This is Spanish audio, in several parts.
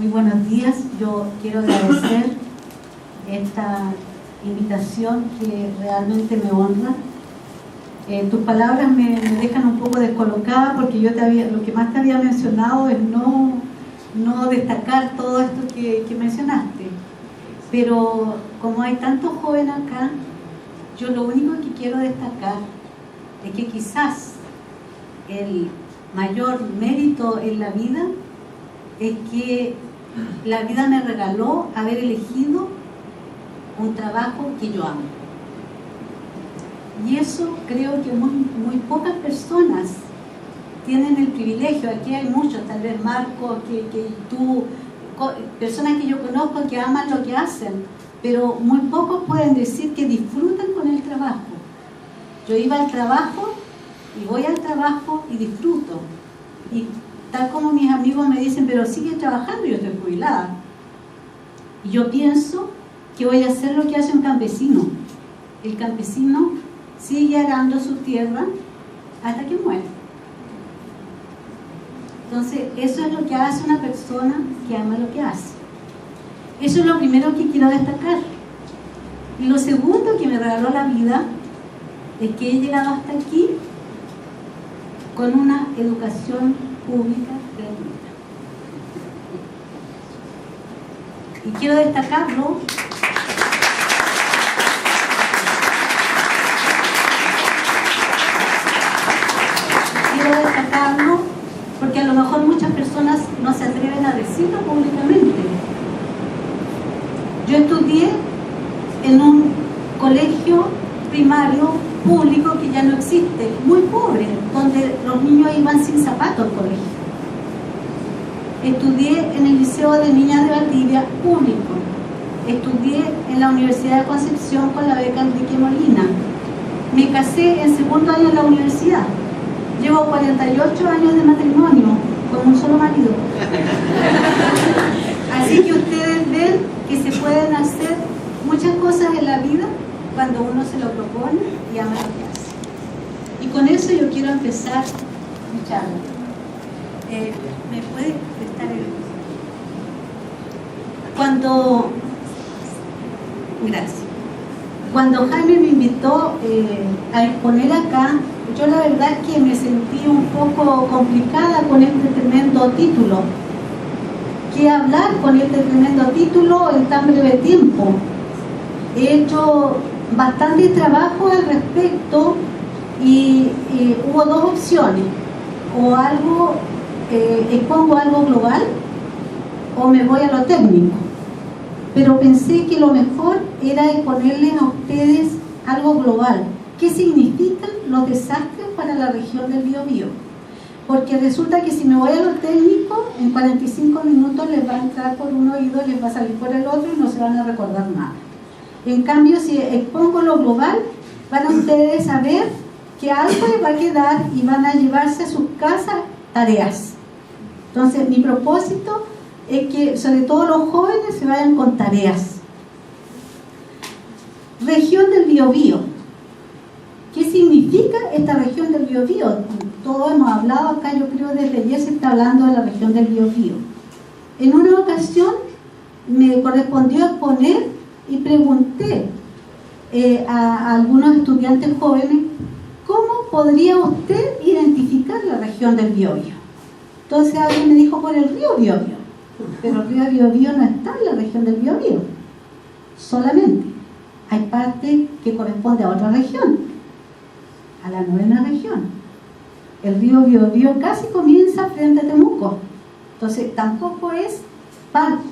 Muy buenos días. Yo quiero agradecer esta invitación que realmente me honra. Tus palabras me dejan un poco descolocada porque yo lo que más te había mencionado es no destacar todo esto que mencionaste. Pero como hay tantos jóvenes acá, yo lo único que quiero destacar es que quizás el mayor mérito en la vida es que la vida me regaló haber elegido un trabajo que yo amo. Y eso creo que muy pocas personas tienen el privilegio. Aquí hay muchos, tal vez Marcos, que tú, personas que yo conozco que aman lo que hacen, pero muy pocos pueden decir que disfrutan con el trabajo. Yo iba al trabajo y voy al trabajo y disfruto. Y tal como mis amigos me dicen, pero sigue trabajando, yo estoy jubilada. Y yo pienso que voy a hacer lo que hace un campesino. El campesino sigue arando su tierra hasta que muere. Entonces, eso es lo que hace una persona que ama lo que hace. Eso es lo primero que quiero destacar. Y lo segundo que me regaló la vida es que he llegado hasta aquí con una educación pública gratuita. Y quiero destacarlo porque a lo mejor muchas personas no se atreven a decirlo públicamente. Yo estudié en un colegio primario público que ya no existe, muy pobre, donde los niños iban sin zapatos al colegio. Estudié en el Liceo de Niñas de Valdivia público. Estudié en la Universidad de Concepción con la beca Enrique Molina. Me casé en segundo año en la universidad. Llevo 48 años de matrimonio con un solo marido. Así que ustedes ven que se pueden hacer muchas cosas en la vida cuando uno se lo propone y ama lo que hace. Y con eso yo quiero empezar mi charla. ¿Me puede prestar el...? Gracias. Cuando Jaime me invitó a exponer acá, yo la verdad es que me sentí un poco complicada con este tremendo título. ¿Qué hablar con este tremendo título en tan breve tiempo? He hecho bastante trabajo al respecto y hubo dos opciones. O expongo algo global o me voy a lo técnico. Pero pensé que lo mejor era exponerles a ustedes algo global. ¿Qué significan los desastres para la región del Biobío? Porque resulta que si me voy a lo técnico, en 45 minutos les va a entrar por un oído, les va a salir por el otro y no se van a recordar nada. En cambio, si expongo lo global, van a ustedes saber que algo les va a quedar y van a llevarse a sus casas tareas. Entonces, mi propósito es que sobre todo los jóvenes se vayan con tareas. Región del Biobío. ¿Qué significa esta región del Biobío? Todos hemos hablado acá, yo creo desde ayer se está hablando de la región del Biobío. En una ocasión me correspondió exponer y pregunté a algunos estudiantes jóvenes ¿cómo podría usted identificar la región del Biobío? Entonces alguien me dijo por el río Biobío, pero el río Biobío no está en la región del Biobío solamente, hay parte que corresponde a otra región, a la 9ª región. El río Biobío casi comienza frente a Temuco, entonces tampoco es parte,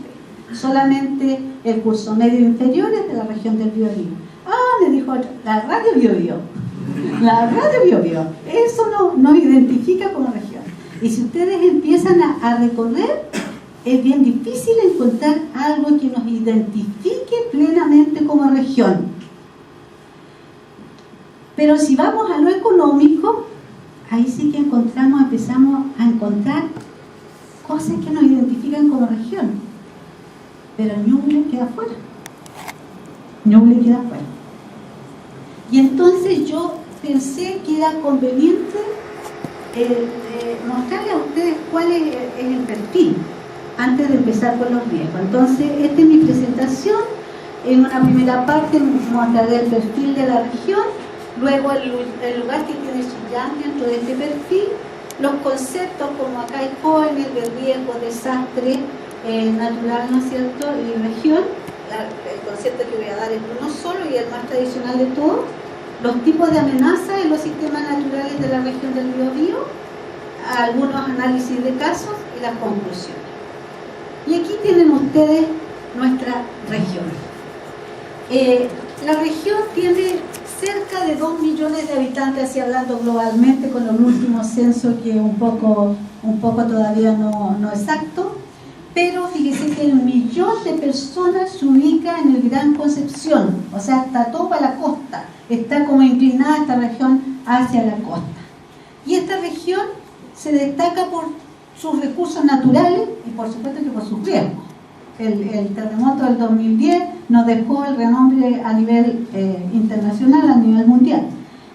solamente el curso medio inferior es de la región del Biobío. Me dijo la radio Biobío, la radio Biobío, eso no identifica como región. Y si ustedes empiezan a recorrer, es bien difícil encontrar algo que nos identifique plenamente como región. Pero si vamos a lo económico, ahí sí que empezamos a encontrar cosas que nos identifican como región. Pero Ñuble queda fuera. Ñuble queda fuera. Y entonces yo pensé que era conveniente mostrarles a ustedes cuál es el perfil. antes de empezar con los riesgos. Entonces, esta es mi presentación. En una primera parte mostraré el perfil de la región, luego el lugar que tiene Chillán dentro de este perfil, los conceptos como acá hay jóvenes, de riesgo, desastre natural, ¿no es cierto?, y región. El concepto que voy a dar es uno solo y el más tradicional de todos, los tipos de amenazas en los sistemas naturales de la región del Biobío, algunos análisis de casos y las conclusiones. Y aquí tienen ustedes nuestra región. La región tiene cerca de 2 millones de habitantes, así hablando globalmente, con el último censo que un poco todavía no exacto, pero fíjese que 1 millón de personas se ubica en el Gran Concepción, o sea, está todo para la costa, está como inclinada esta región hacia la costa. Y esta región se destaca por sus recursos naturales y por supuesto que por sus riesgos. El terremoto del 2010 nos dejó el renombre a nivel internacional, a nivel mundial,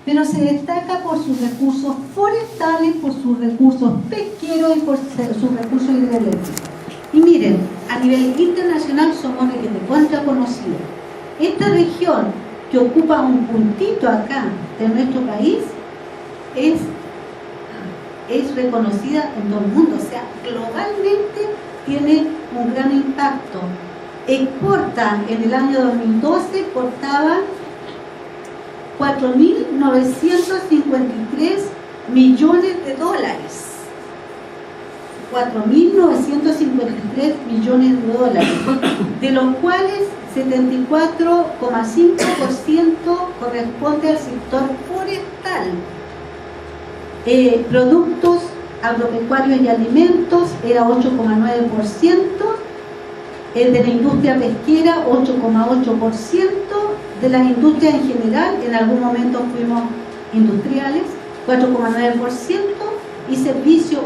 pero se destaca por sus recursos forestales, por sus recursos pesqueros y por sus recursos hidroeléctricos. Y miren, a nivel internacional somos recontra conocidos. Esta región que ocupa un puntito acá de nuestro país es reconocida en todo el mundo, o sea, globalmente tiene un gran impacto. Exporta, en el año 2012, exportaba 4.953 millones de dólares. 4.953 millones de dólares, de los cuales 74,5% corresponde al sector forestal. Productos agropecuarios y alimentos era 8,9%, de la industria pesquera 8,8%, de las industrias en general, en algún momento fuimos industriales, 4,9%, y servicio 1%.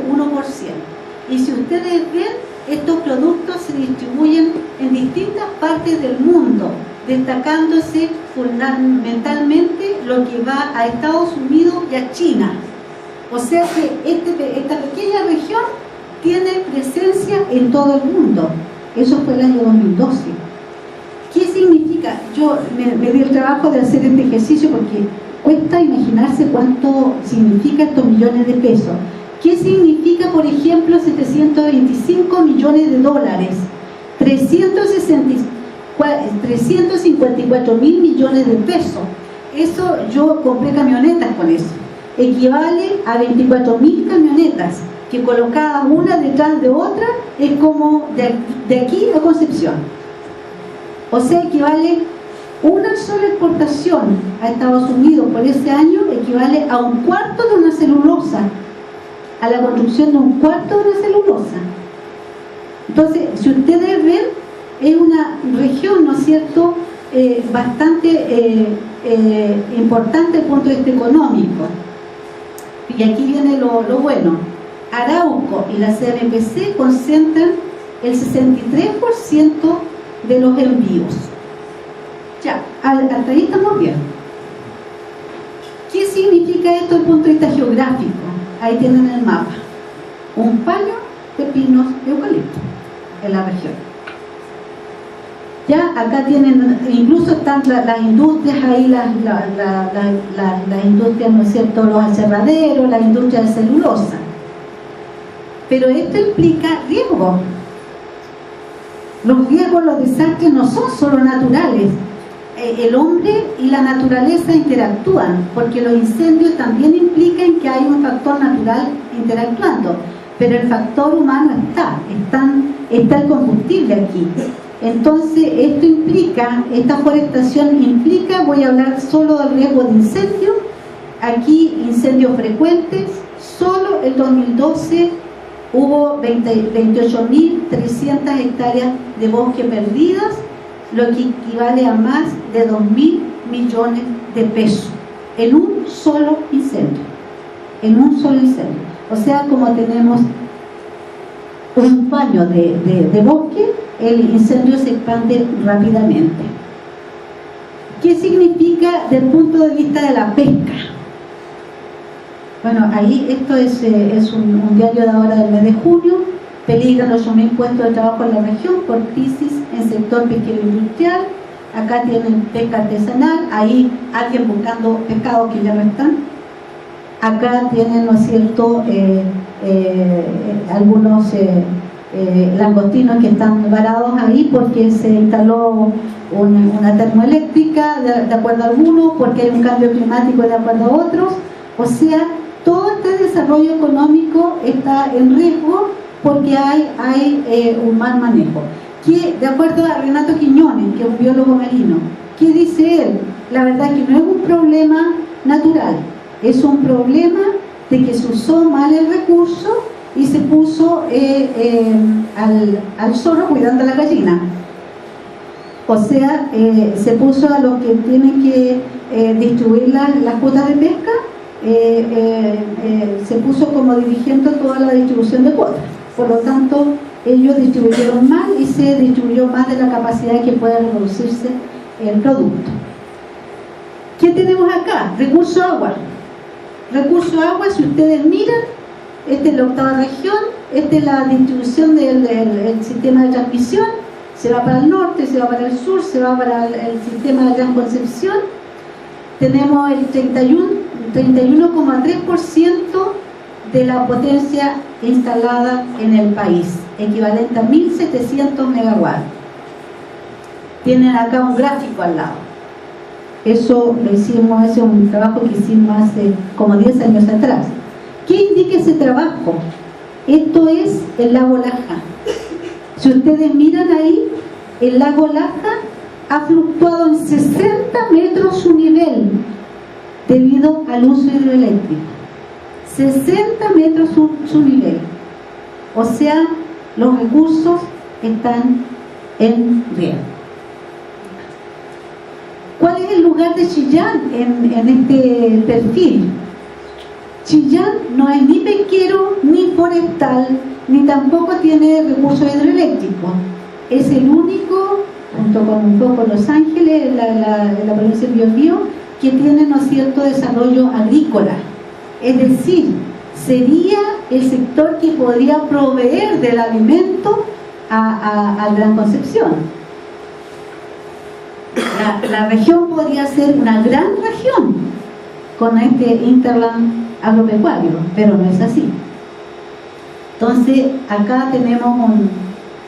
Y si ustedes ven, estos productos se distribuyen en distintas partes del mundo, destacándose fundamentalmente lo que va a Estados Unidos y a China. O sea que esta pequeña región tiene presencia en todo el mundo. Eso fue el año 2012. ¿Qué significa? Yo me di el trabajo de hacer este ejercicio porque cuesta imaginarse cuánto significa estos millones de pesos. ¿Qué significa, por ejemplo, 725 millones de dólares? 354 mil millones de pesos. Eso, yo compré camionetas con eso. Equivale a 24.000 camionetas, que colocadas una detrás de otra, es como de aquí a Concepción. O sea, equivale una sola exportación a Estados Unidos por ese año, equivale a 1/4 de una celulosa, a la construcción de 1/4 de una celulosa. Entonces, si ustedes ven, es una región, ¿no es cierto?, bastante importante desde el punto de vista económico. Y aquí viene lo bueno. Arauco y la CMPC concentran el 63% de los envíos. Ya, hasta ahí estamos bien. ¿Qué significa esto desde el punto de vista geográfico? Ahí tienen el mapa. Un paño de pinos de eucalipto en la región. Ya acá tienen, incluso están las industrias ahí, las industrias, ¿no es cierto?, los aserraderos, las industrias de celulosa. Pero esto implica riesgos. Los riesgos, los desastres no son solo naturales. El hombre y la naturaleza interactúan, porque los incendios también implican que hay un factor natural interactuando, pero el factor humano está el combustible aquí. Entonces esto implica, esta forestación implica, voy a hablar solo del riesgo de incendio, aquí incendios frecuentes, solo el 2012 hubo 28.300 hectáreas de bosque perdidas, lo que equivale a más de 2.000 millones de pesos en un solo incendio, o sea, como tenemos un paño de bosque, el incendio se expande rápidamente. ¿Qué significa desde el punto de vista de la pesca? Bueno, ahí esto es un diario de ahora del mes de junio. Peligran 8.000 puestos de trabajo en la región por crisis en sector pesquero industrial. Acá tienen pesca artesanal, ahí alguien buscando pescados que ya no están. Acá tienen, ¿no es cierto?, algunos langostinos que están varados ahí porque se instaló una termoeléctrica de acuerdo a algunos, porque hay un cambio climático de acuerdo a otros. O sea, todo este desarrollo económico está en riesgo porque hay un mal manejo. Que, de acuerdo a Renato Quiñones, que es un biólogo marino, ¿qué dice él? La verdad es que no es un problema natural, es un problema de que se usó mal el recurso y se puso al zorro cuidando a la gallina. O sea, se puso a los que tienen que distribuir las cuotas de pesca, se puso como dirigente toda la distribución de cuotas. Por lo tanto, ellos distribuyeron mal y se distribuyó más de la capacidad que puede reproducirse el producto. ¿Qué tenemos acá? Recurso agua. Recurso agua, si ustedes miran, esta es la octava región, esta es la distribución del sistema de transmisión, se va para el norte, se va para el sur, se va para el sistema de Gran Concepción. Tenemos el 31,3% de la potencia instalada en el país, equivalente a 1.700 megawatts. Tienen acá un gráfico al lado. Eso lo hicimos, ese es un trabajo que hicimos hace como 10 años atrás. ¿Qué indica ese trabajo? Esto es el lago Laja. Si ustedes miran ahí, el lago Laja ha fluctuado en 60 metros su nivel debido al uso hidroeléctrico. 60 metros su nivel. O sea, los recursos están en riesgo. ¿Cuál es el lugar de Chillán en este perfil? Chillán no es ni pesquero, ni forestal, ni tampoco tiene recursos hidroeléctricos. Es el único, junto con un poco Los Ángeles, la provincia de Biobío, que tiene, ¿no es cierto?, desarrollo agrícola. Es decir, sería el sector que podría proveer del alimento a Gran Concepción. La región podría ser una gran región con este Interland agropecuario, pero no es así. Entonces, acá tenemos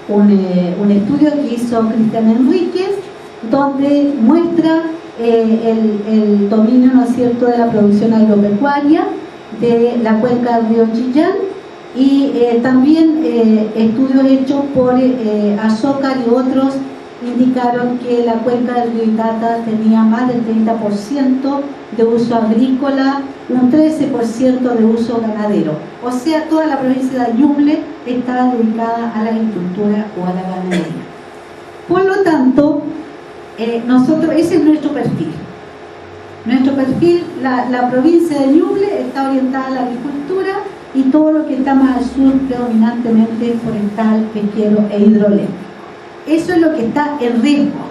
un estudio que hizo Cristian Enríquez, donde muestra el dominio, ¿no es cierto?, de la producción agropecuaria de la cuenca del río Chillán, y también estudios hechos por Azócar y otros indicaron que la cuenca del río Itata tenía más del 30% de uso agrícola, un 13% de uso ganadero. O sea, toda la provincia de Ñuble está dedicada a la agricultura o a la ganadería. Por lo tanto, nosotros, ese es nuestro perfil. Nuestro perfil, la provincia de Ñuble está orientada a la agricultura y todo lo que está más al sur predominantemente forestal, pesquero e hidroeléctrico. Eso es lo que está en riesgo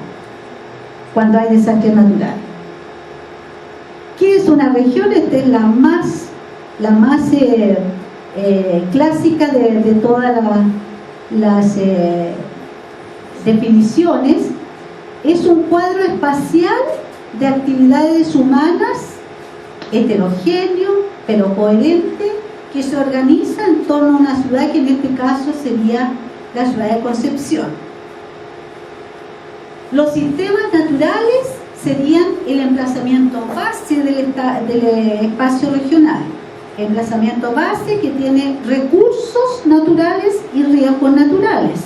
cuando hay desastre natural. ¿Qué es una región? Esta es la más clásica de todas las definiciones. Es un cuadro espacial de actividades humanas heterogéneo pero coherente que se organiza en torno a una ciudad que en este caso sería la ciudad de Concepción. Los sistemas naturales serían el emplazamiento base del espacio regional. Emplazamiento base que tiene recursos naturales y riesgos naturales.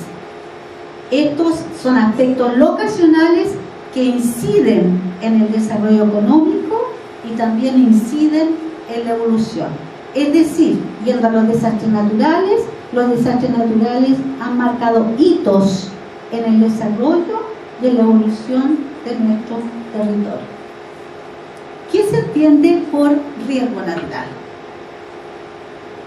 Estos son aspectos locacionales que inciden en el desarrollo económico y también inciden en la evolución. Es decir, yendo a los desastres naturales han marcado hitos en el desarrollo y en la evolución de nuestro territorio. ¿Qué se entiende por riesgo natural?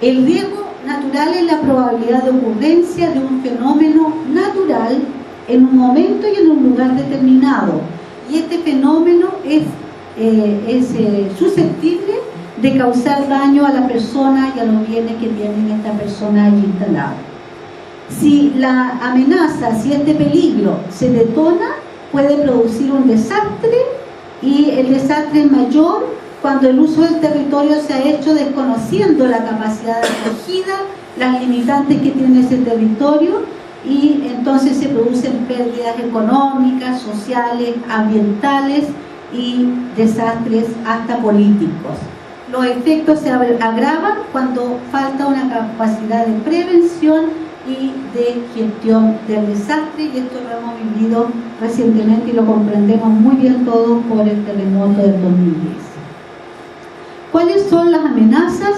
El riesgo natural es la probabilidad de ocurrencia de un fenómeno natural en un momento y en un lugar determinado. Y este fenómeno es susceptible de causar daño a la persona y a los bienes que tienen esta persona allí instalada. Si la amenaza, si este peligro se detona, puede producir un desastre, y el desastre es mayor cuando el uso del territorio se ha hecho desconociendo la capacidad de acogida, las limitantes que tiene ese territorio, y entonces se producen pérdidas económicas, sociales, ambientales y desastres hasta políticos. Los efectos se agravan cuando falta una capacidad de prevención y de gestión del desastre, y esto lo hemos vivido recientemente y lo comprendemos muy bien todos por el terremoto del 2010. ¿Cuáles son las amenazas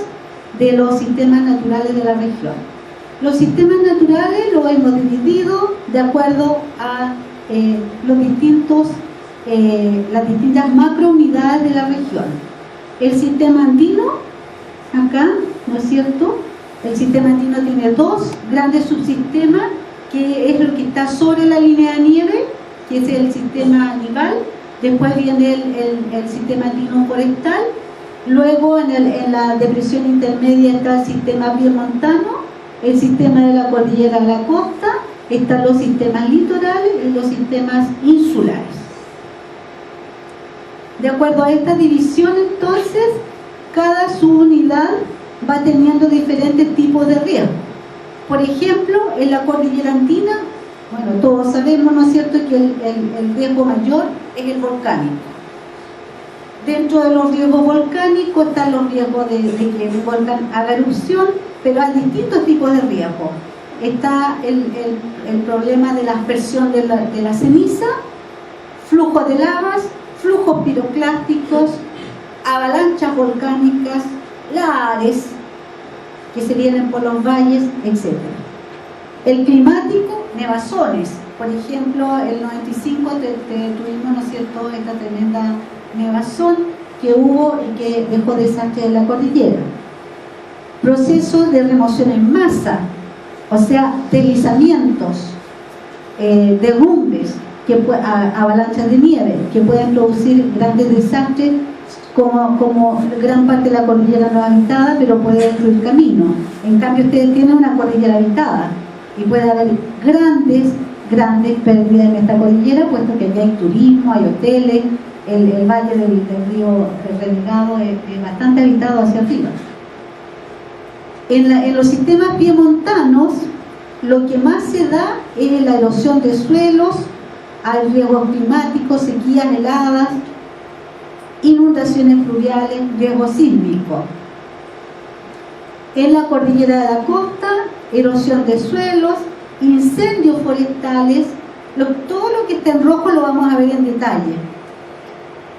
de los sistemas naturales de la región? Los sistemas naturales los hemos dividido de acuerdo a las distintas macrounidades de la región. El sistema andino, acá, ¿no es cierto? El sistema andino tiene dos grandes subsistemas, que es lo que está sobre la línea de nieve, que es el sistema nival. Después viene el sistema andino forestal. Luego en la depresión intermedia está el sistema piemontano, el sistema de la cordillera de la costa, están los sistemas litorales y los sistemas insulares. De acuerdo a esta división, entonces, cada subunidad va teniendo diferentes tipos de riesgo. Por ejemplo, en la cordillera andina, bueno, todos sabemos, ¿no es cierto?, que el riesgo mayor es el volcánico. Dentro de los riesgos volcánicos están los riesgos de que el volcán haga erupción, pero hay distintos tipos de riesgos. Está el problema de la aspersión de la ceniza, flujos de lavas, flujos piroclásticos, avalanchas volcánicas, lahares que se vienen por los valles, etc. El climático, nevazones. Por ejemplo, el 95 tuvimos, ¿no es cierto?, esta tremenda nevazón que hubo y que dejó desastre en la cordillera. Procesos de remoción en masa, o sea, deslizamientos, derrumbes, avalanchas de nieve que pueden producir grandes desastres, como gran parte de la cordillera no habitada, pero puede destruir caminos. En cambio, ustedes tienen una cordillera habitada y puede haber grandes pérdidas en esta cordillera, puesto que aquí hay turismo, hay hoteles, el valle del río Renegado es bastante habitado hacia arriba. En los sistemas piemontanos, lo que más se da es la erosión de suelos, hay riesgos climáticos, sequías heladas, inundaciones fluviales, riesgo sísmico. En la cordillera de la costa, erosión de suelos, incendios forestales, todo lo que está en rojo lo vamos a ver en detalle.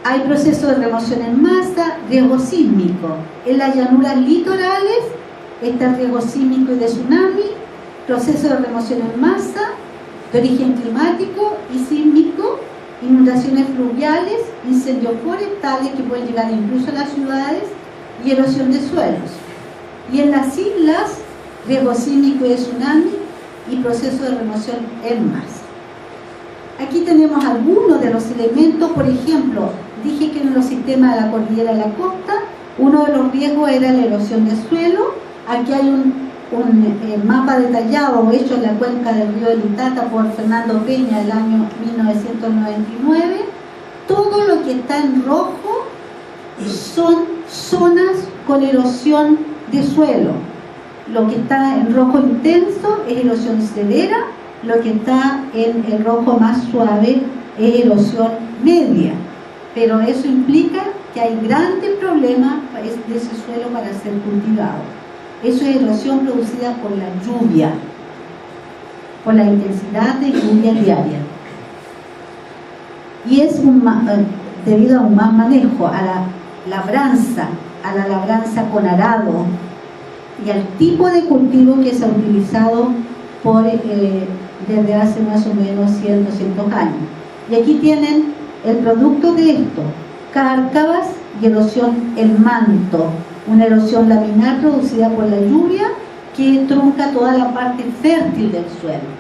Hay procesos de remoción en masa, riesgo sísmico. En las llanuras litorales está el riesgo sísmico y de tsunami, proceso de remoción en masa, de origen climático y sísmico, inundaciones fluviales, incendios forestales que pueden llegar incluso a las ciudades, y erosión de suelos. Y en las islas, riesgo sísmico y de tsunami y proceso de remoción en masa. Aquí tenemos algunos de los elementos. Por ejemplo, dije que en los sistemas de la cordillera de la costa, uno de los riesgos era la erosión de suelo. Aquí hay un mapa detallado hecho en la cuenca del río del Itata por Fernando Peña del año 1999. Todo lo que está en rojo son zonas con erosión de suelo. Lo que está en rojo intenso es erosión severa, lo que está en el rojo más suave es erosión media. Pero eso implica que hay grandes problemas de ese suelo para ser cultivado. Eso es erosión producida por la lluvia, por la intensidad de lluvia diaria. Y es debido a un mal manejo, a la labranza con arado y al tipo de cultivo que se ha utilizado desde hace más o menos 100, 200 años. Y aquí tienen el producto de esto: cárcavas y erosión en manto, una erosión laminar producida por la lluvia que trunca toda la parte fértil del suelo.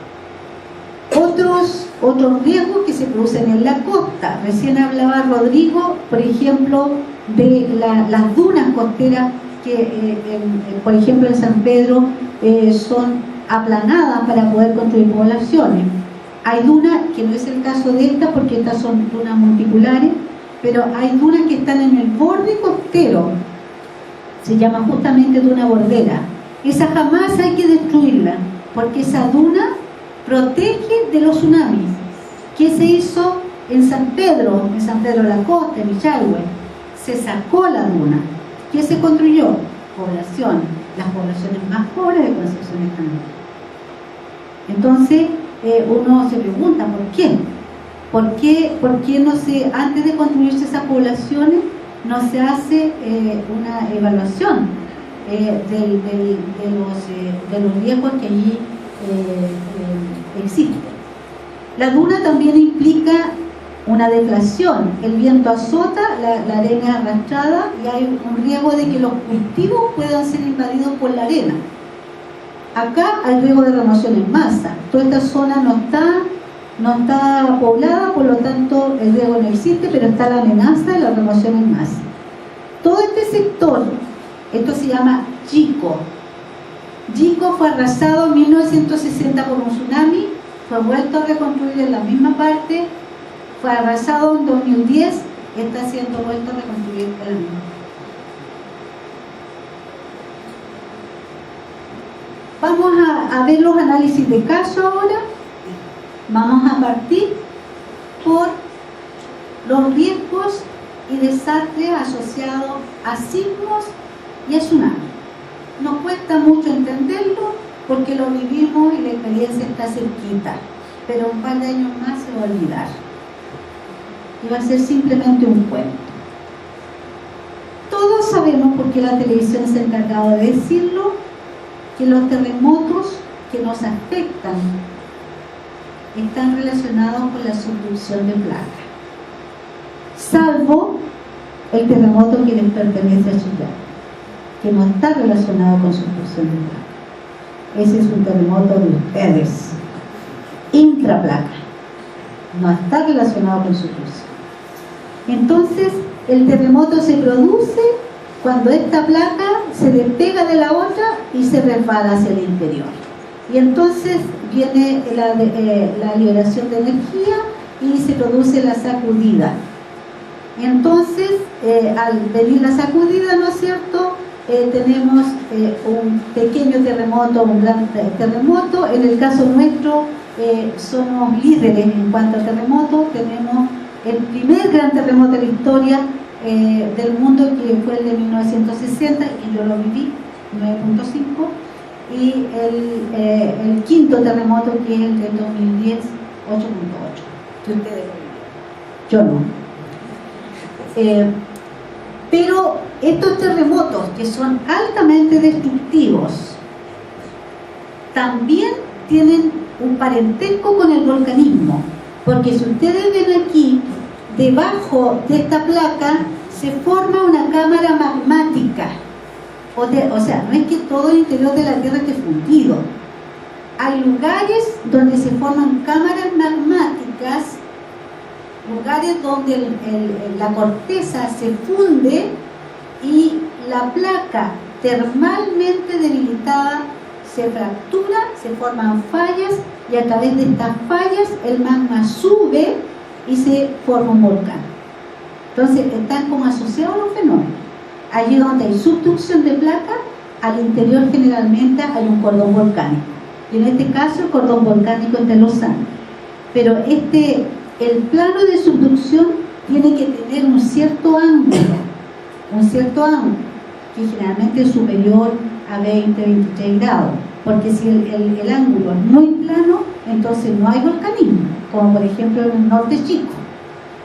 Otros riesgos que se producen en la costa. Recién hablaba Rodrigo, por ejemplo, de las dunas costeras que, por ejemplo, en San Pedro son aplanadas para poder construir poblaciones. Hay dunas, que no es el caso de estas porque estas son dunas multiculares, pero hay dunas que están en el borde costero, se llama justamente duna bordera. Esa jamás hay que destruirla, porque esa duna protege de los tsunamis. ¿Qué se hizo en San Pedro de la Costa, en Michagüe? Se sacó la duna. ¿Qué se construyó? Población, las poblaciones más pobres de Concepción Extremadura. Entonces, uno se pregunta, ¿por qué? ¿Por qué no se, antes de construirse esas poblaciones, no se hace una evaluación de los riesgos que allí existen? La duna también implica una deflación. El viento azota, la arena es arrastrada y hay un riesgo de que los cultivos puedan ser invadidos por la arena. Acá hay riesgo de remoción en masa. Toda esta zona no está poblada, por lo tanto el riesgo no existe, pero está la amenaza de la remoción en masa. Todo este sector, esto se llama Yico. Yico fue arrasado en 1960 por un tsunami, fue vuelto a reconstruir en la misma parte, fue arrasado en 2010, está siendo vuelto a reconstruir en la misma. Vamos a ver los análisis de caso ahora. Vamos a partir por los riesgos y desastres asociados a sismos y a tsunamis. Nos cuesta mucho entenderlo porque lo vivimos y la experiencia está cerquita, pero un par de años más se va a olvidar y va a ser simplemente un cuento. Todos sabemos, porque la televisión se ha encargado de decirlo, que los terremotos que nos afectan están relacionados con la subducción de placas, salvo el terremoto que les pertenece a Chillán, que no está relacionado con subducción de placas. Ese es un terremoto de ustedes, intraplaca, no está relacionado con subducción. Entonces, el terremoto se produce cuando esta placa se despega de la otra y se resbala hacia el interior. Y entonces viene la liberación de energía y se produce la sacudida. Y entonces, al venir la sacudida, ¿no es cierto?, tenemos un pequeño terremoto, un gran terremoto. En el caso nuestro, somos líderes en cuanto a terremotos. Tenemos el primer gran terremoto de la historia del mundo, que fue el de 1960, y yo lo viví, 9.5, y el quinto terremoto, que es el de 2010, 8.8, que ustedes lo vivieron, yo no. Pero estos terremotos, que son altamente destructivos, también tienen un parentesco con el volcanismo, porque si ustedes ven aquí, debajo de esta placa se forma una cámara magmática. O sea, no es que todo el interior de la Tierra esté fundido. Hay lugares donde se forman cámaras magmáticas, lugares donde la corteza se funde y la placa termalmente debilitada se fractura, se forman fallas, y a través de estas fallas el magma sube y se forma un volcán. Entonces están como asociados los fenómenos. Allí donde hay subducción de placa, al interior generalmente hay un cordón volcánico, y en este caso el cordón volcánico es de los Andes. Pero el plano de subducción tiene que tener un cierto ángulo, que generalmente es superior a 20-23 grados, porque si el ángulo es muy plano, entonces no hay volcanismo, como por ejemplo en el norte chico.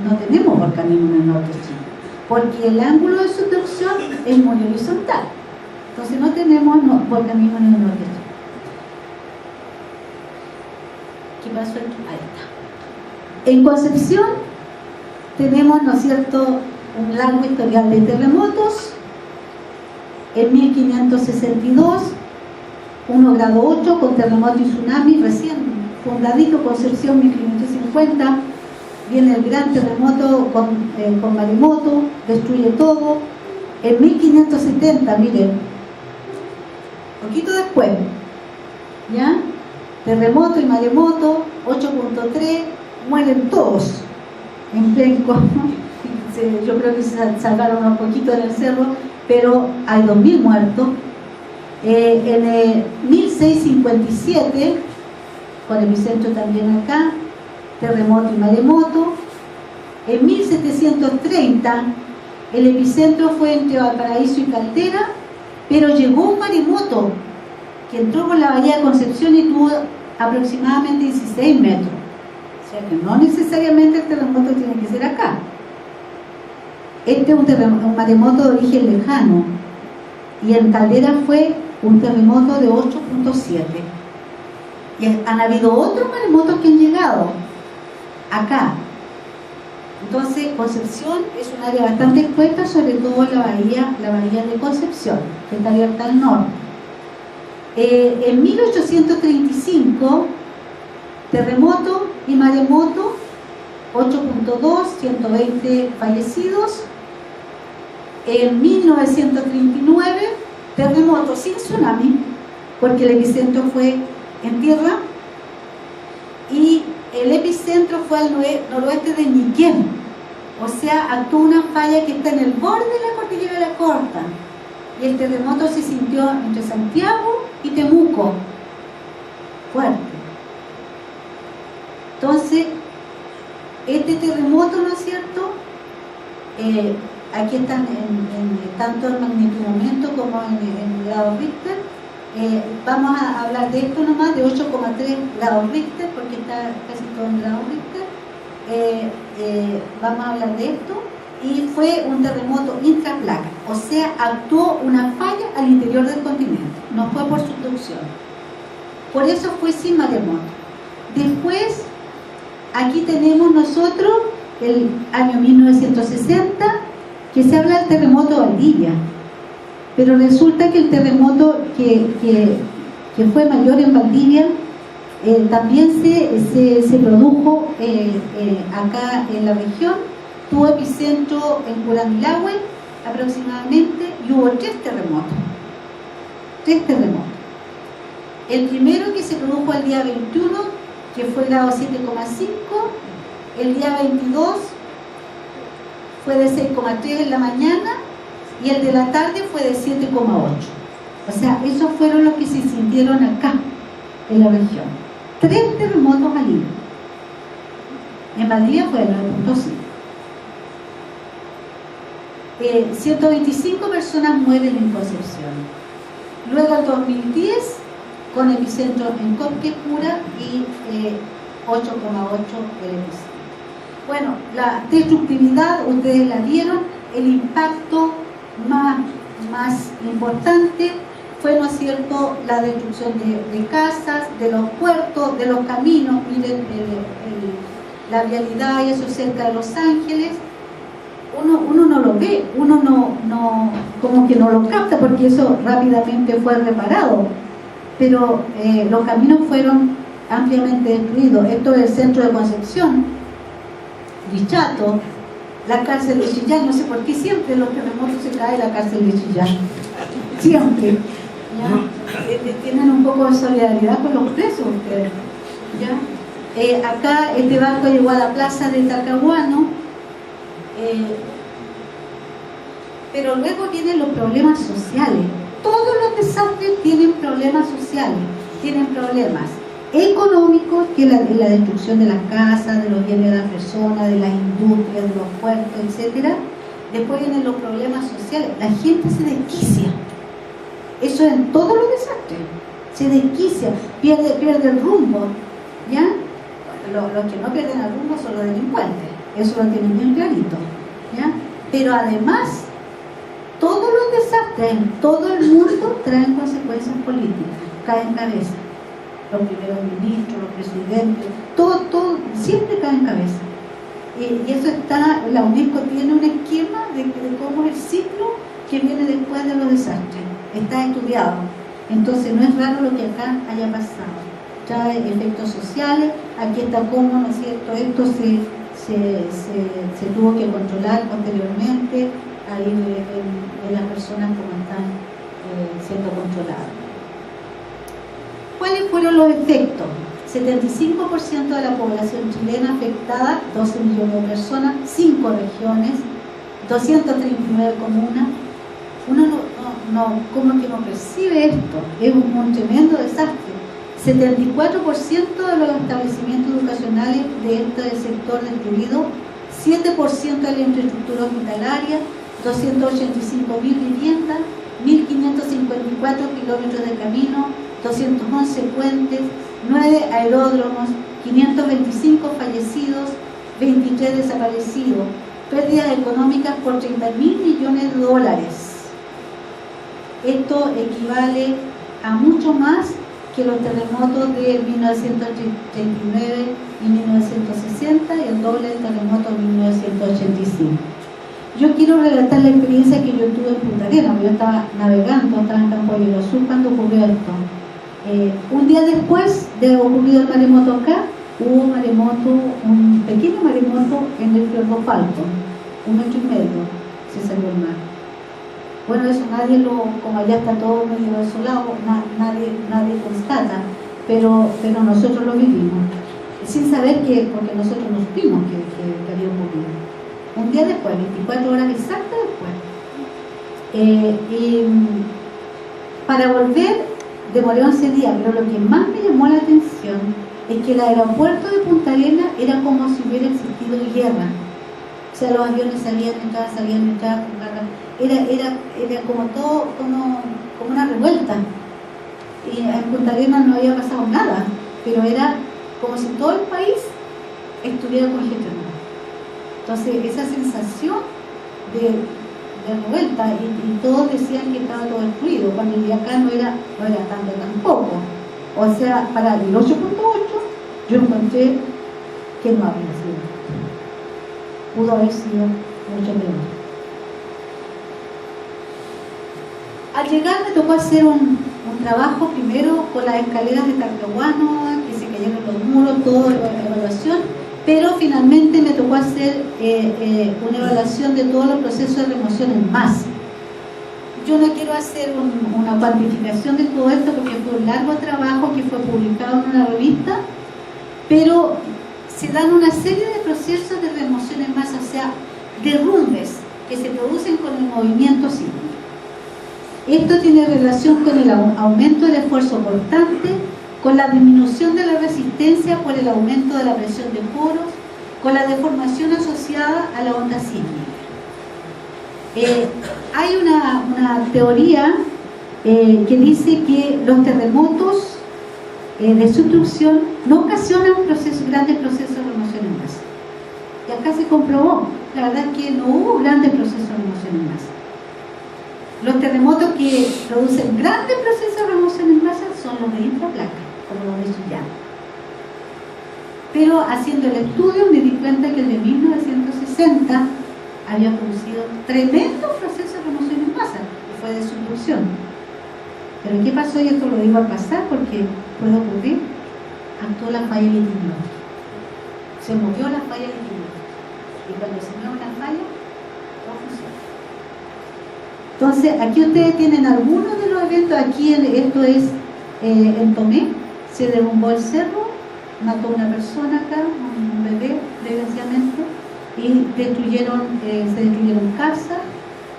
No tenemos volcanismo en el norte chico, porque el ángulo de subducción es muy horizontal. Entonces no tenemos volcanismo en el norte chico. ¿Qué pasó aquí? Ahí está. En Concepción tenemos, ¿no es cierto?, un largo historial de terremotos. En 1562, 1 grado 8 con terremoto y tsunami, recién fundadito Concepción, 1550. Viene el gran terremoto con maremoto, destruye todo. En 1570, miren, poquito después, ¿ya? Terremoto y maremoto, 8.3, mueren todos en Penco. Yo creo que se salvaron un poquito en el cerro, pero hay 2.000 muertos. En el 1657, con epicentro también acá, terremoto y maremoto. En 1730, el epicentro fue entre Valparaíso y Caldera, pero llegó un maremoto que entró por la bahía de Concepción y tuvo aproximadamente 16 metros. O sea que no necesariamente el terremoto tiene que ser acá. Este es un maremoto de origen lejano, y en Caldera fue un terremoto de 8.7. Y han habido otros maremotos que han llegado acá. Entonces Concepción es un área bastante expuesta, sobre todo la bahía de Concepción, que está abierta al norte. En 1835, terremoto y maremoto, 8.2, 120 fallecidos. En 1939, terremoto sin tsunami, porque el epicentro fue en tierra, y el epicentro fue al noroeste de Ñiquén, o sea, actuó una falla que está en el borde de la cordillera de la Costa, y el terremoto se sintió entre Santiago y Temuco, fuerte. Entonces, este terremoto, ¿no es cierto?, aquí están tanto en magnitud momento como en grados Richter. Vamos a hablar de esto nomás, de 8,3 grados Richter, porque está casi todo en grados Richter. Vamos a hablar de esto. Y fue un terremoto intraplaca, o sea, actuó una falla al interior del continente, no fue por subducción. Por eso fue sin maremoto. Después, aquí tenemos nosotros el año 1960, que se habla del terremoto de Valdivia, pero resulta que el terremoto que fue mayor en Valdivia también se produjo acá en la región. Tuvo epicentro en Curanilahue aproximadamente, y hubo 3 terremotos. El primero, que se produjo el día 21, que fue grado 7,5, el día 22 fue de 6,3 en la mañana, y el de la tarde fue de 7,8. O sea, esos fueron los que se sintieron acá en la región. 3 terremotos al hilo. En Valdivia fue de 9.5. 125 personas mueren en Concepción. Luego el 2010, con epicentro en Copquecura, y 8,8 el epicentro. Bueno, la destructividad, ustedes la vieron. El impacto más importante fue, ¿no es cierto?, la destrucción de casas, de los puertos, de los caminos. Miren la vialidad y eso cerca de Los Ángeles. Uno no lo ve, uno no como que no lo capta, porque eso rápidamente fue reparado, pero los caminos fueron ampliamente destruidos. Esto es el centro de Concepción, Dichato, la cárcel de Chillán. No sé por qué siempre los terremotos se cae la cárcel de Chillán, siempre, ¿ya? Tienen un poco de solidaridad con los presos ustedes, ¿ya? Acá este barco llegó a la plaza de Talcahuano. Pero luego vienen los problemas sociales. Todos los desastres tienen problemas sociales, tienen problemas económicos, que es la destrucción de las casas, de los bienes de las personas, de las industrias, de los puertos, etc. Después vienen los problemas sociales. La gente se desquicia. Eso en todos los desastres. Se desquicia, pierde el rumbo, ¿ya? Los que no pierden el rumbo son los delincuentes. Eso lo tienen bien clarito, ¿ya? Pero además, todos los desastres en todo el mundo traen consecuencias políticas, caen cabeza. Los primeros ministros, los presidentes, todo siempre cae en cabeza. Y eso está, la UNESCO tiene un esquema de cómo es el ciclo que viene después de los desastres. Está estudiado. Entonces no es raro lo que acá haya pasado. Trae efectos sociales. Aquí está cómo, ¿no es cierto?, esto se tuvo que controlar posteriormente, ahí en las personas como están siendo controladas. ¿Cuáles fueron los efectos? 75% de la población chilena afectada, 12 millones de personas, 5 regiones, 239 comunas. Uno ¿cómo que no percibe esto? Es un tremendo desastre. 74% de los establecimientos educacionales de este sector destruido, 7% de la infraestructura hospitalaria, 285.000 viviendas, 1.554 kilómetros de camino, 211 puentes, 9 aeródromos, 525 fallecidos, 23 desaparecidos, pérdidas económicas por 30.000 millones de dólares. Esto equivale a mucho más que los terremotos de 1939 y 1960 y el doble del terremoto de 1985. Yo quiero relatar la experiencia que yo tuve en Punta Arenas. Yo estaba navegando, estaba en Campo Hielo Sur cuando ocurrió esto. Un día después de ocurrido el maremoto acá, hubo un maremoto, un pequeño maremoto en el fiordo Falcon, 1,5 metros se salió el mar. Bueno, eso nadie como allá está todo medio desolado, nadie constata, pero nosotros lo vivimos, sin saber que, porque nosotros nos supimos que había ocurrido. Un día después, 24 horas exactas después. Y para volver, demoré 11 días, pero lo que más me llamó la atención es que el aeropuerto de Punta Arenas era como si hubiera existido guerra. O sea, los aviones salían, entraban, era como todo, como una revuelta. Y en Punta Arenas no había pasado nada, pero era como si todo el país estuviera congestionado. Entonces, esa sensación de revuelta, y todos decían que estaba todo destruido, cuando el de acá no era tanto tampoco. O sea, para el 8.8 yo encontré que no había sido. Pudo haber sido mucho peor. Al llegar me tocó hacer un trabajo primero con las escaleras de Talcahuano, que se cayeron los muros, toda la evaluación, pero finalmente me tocó hacer una evaluación de todos los procesos de remoción en masa. Yo no quiero hacer una cuantificación de todo esto porque fue un largo trabajo que fue publicado en una revista, pero se dan una serie de procesos de remoción en masa, o sea, derrumbes que se producen con el movimiento sísmico. Esto tiene relación con el aumento del esfuerzo portante, con la disminución de la resistencia por el aumento de la presión de poros, con la deformación asociada a la onda sísmica. Hay una teoría que dice que los terremotos de subducción no ocasionan grandes procesos de remoción en masa. Y acá se comprobó, la verdad es que no hubo grandes procesos de remoción en masa. Los terremotos que producen grandes procesos de remoción en masa son los de infraplaca, como los de Chillán. Pero haciendo el estudio me di cuenta que el de 1960 había producido tremendos procesos de remoción en masa, que fue de subducción. Pero ¿qué pasó? Y esto lo digo al pasar porque puede ocurrir. Actuó la falla liquidológica. Se movió la falla liquidológica. Y cuando se mueve la falla, todo funciona. Entonces, aquí ustedes tienen algunos de los eventos. Aquí esto es en Tomé, se derrumbó el cerro, mató a una persona acá, un bebé, desgraciadamente, y se destruyeron casas.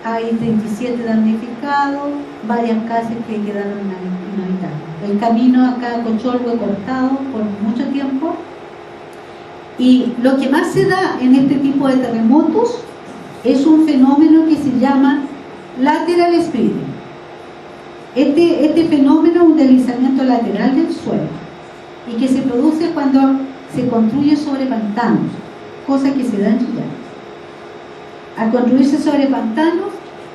Hay 37 damnificados, varias casas que quedaron inhabitables. El camino acá a Cocholhue cortado por mucho tiempo. Y lo que más se da en este tipo de terremotos es un fenómeno que se llama lateral spreading. Este fenómeno es un deslizamiento lateral del suelo y que se produce cuando se construye sobre pantanos, cosa que se da en Chillán. Al construirse sobre pantanos,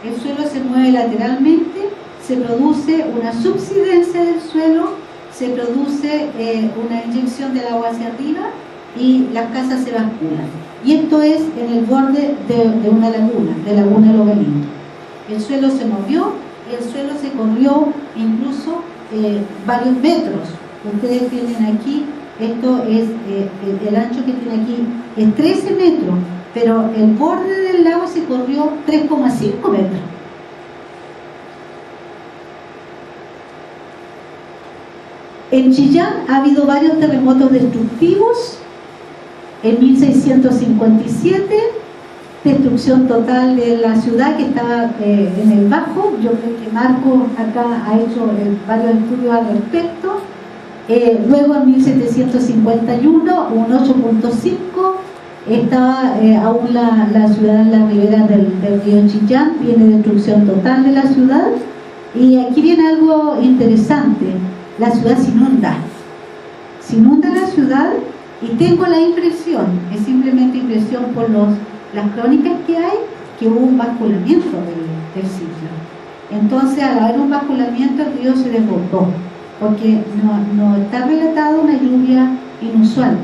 el suelo se mueve lateralmente, se produce una subsidencia del suelo, se produce una inyección del agua hacia arriba y las casas se basculan. Y esto es en el borde de una laguna, de Laguna Los Galitos. El suelo se movió y el suelo se corrió incluso varios metros. Ustedes tienen aquí, esto es el ancho que tiene aquí es 13 metros, pero el borde del lago se corrió 3,5 metros. En Chillán ha habido varios terremotos destructivos. En 1657, destrucción total de la ciudad que estaba en el Bajo. Yo creo que Marco acá ha hecho varios estudios al respecto. Luego en 1751, un 8.5, estaba aún la ciudad en la ribera del río Chillán, viene destrucción total de la ciudad. Y aquí viene algo interesante, la ciudad se inunda la ciudad, y tengo la impresión, es simplemente impresión por las crónicas que hay, que hubo un basculamiento del sitio. Entonces, al haber un basculamiento, el río se desbordó, porque no está relatado una lluvia inusual.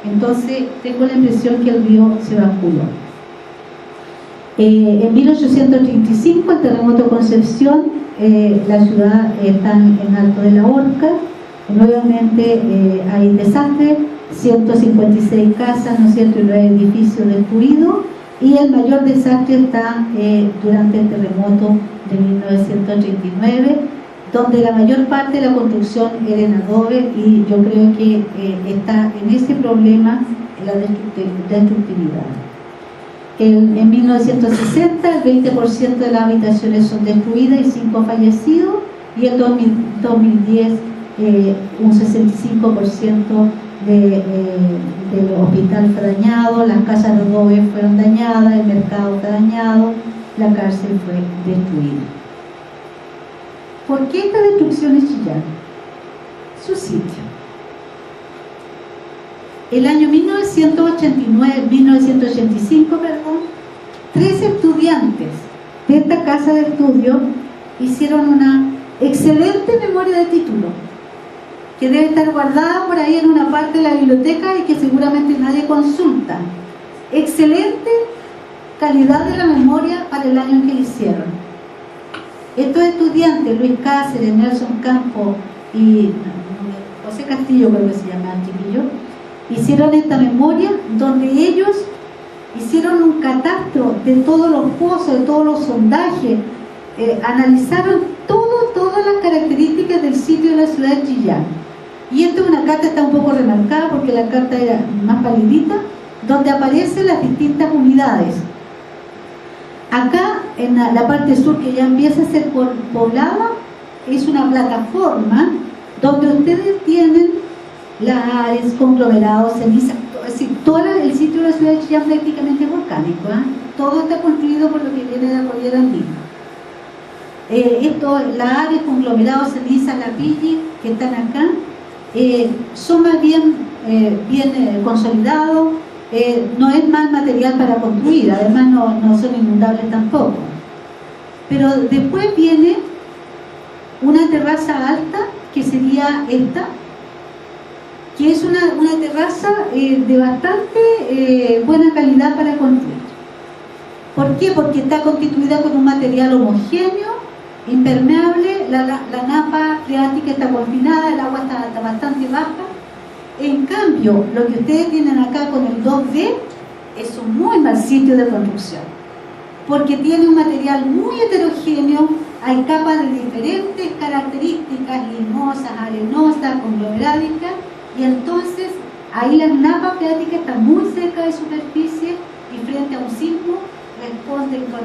Entonces, tengo la impresión que el río se basculó. En 1835, el terremoto Concepción, la ciudad está en Alto de la Horca. Nuevamente hay desastre, 156 casas, ¿no es cierto?, y 9 edificios destruidos. Y el mayor desastre está durante el terremoto de 1939, donde la mayor parte de la construcción era en adobe, y yo creo que está en ese problema la destructividad. En 1960 el 20% de las habitaciones son destruidas y 5 fallecidos, y en 2010 un 65% del hospital fue dañado, las casas de adobe fueron dañadas, el mercado fue dañado, la cárcel fue destruida. ¿Por qué esta destrucción en Chillán? Su sitio. El año 1985, 3 estudiantes de esta casa de estudio hicieron una excelente memoria de título, que debe estar guardada por ahí en una parte de la biblioteca y que seguramente nadie consulta. Excelente calidad de la memoria para el año en que lo hicieron. Estos estudiantes, Luis Cáceres, Nelson Campo y José Castillo, creo que se llama el chiquillo, hicieron esta memoria donde ellos hicieron un catastro de todos los pozos, de todos los sondajes, analizaron todas las características del sitio de la ciudad de Chillán. Y esta es una carta, está un poco remarcada porque la carta era más palidita, donde aparecen las distintas unidades. Acá, en la parte sur, que ya empieza a ser poblada, es una plataforma donde ustedes tienen lares, conglomerados, cenizas, es decir, todo el sitio de la ciudad de Chillán prácticamente es volcánico, todo está construido por lo que viene de la cordillera andina. Lares, conglomerados, cenizas, lapilli, que están acá, son más bien consolidados, no es mal material para construir, además no son inundables tampoco. Pero después viene una terraza alta, que sería esta, que es una terraza de bastante buena calidad para construir. ¿Por qué? Porque está constituida con un material homogéneo, impermeable, la napa freática está confinada, el agua está bastante baja. En cambio, lo que ustedes tienen acá con el 2D es un muy mal sitio de construcción, porque tiene un material muy heterogéneo, hay capas de diferentes características, limosas, arenosas, conglomerádicas, y entonces ahí la napa freática está muy cerca de superficie y frente a un sismo responden con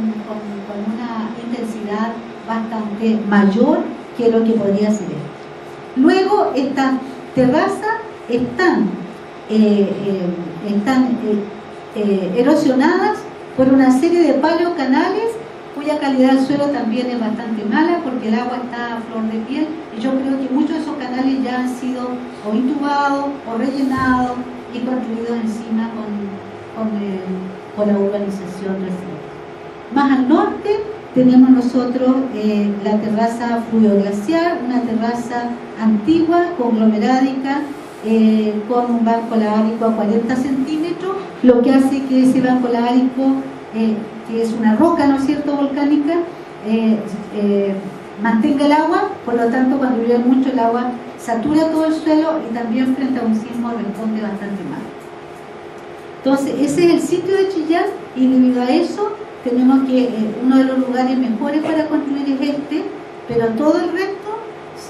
una intensidad bastante mayor que lo que podría ser esto. Luego, estas terrazas están erosionadas por una serie de palos canales, cuya calidad del suelo también es bastante mala, porque el agua está a flor de piel, y yo creo que muchos de esos canales ya han sido o intubados o rellenados y construidos encima con la urbanización reciente. Más al norte tenemos nosotros la terraza fluvioglaciar, una terraza antigua, conglomerádica, con un banco lavárico a 40 centímetros, lo que hace que ese banco lavárico, que es una roca, ¿no es cierto?, volcánica, mantenga el agua. Por lo tanto, cuando llueve mucho, el agua satura todo el suelo y también frente a un sismo responde bastante mal. Entonces, ese es el sitio de Chillán, y debido a eso tenemos que uno de los lugares mejores para construir es este, pero todo el resto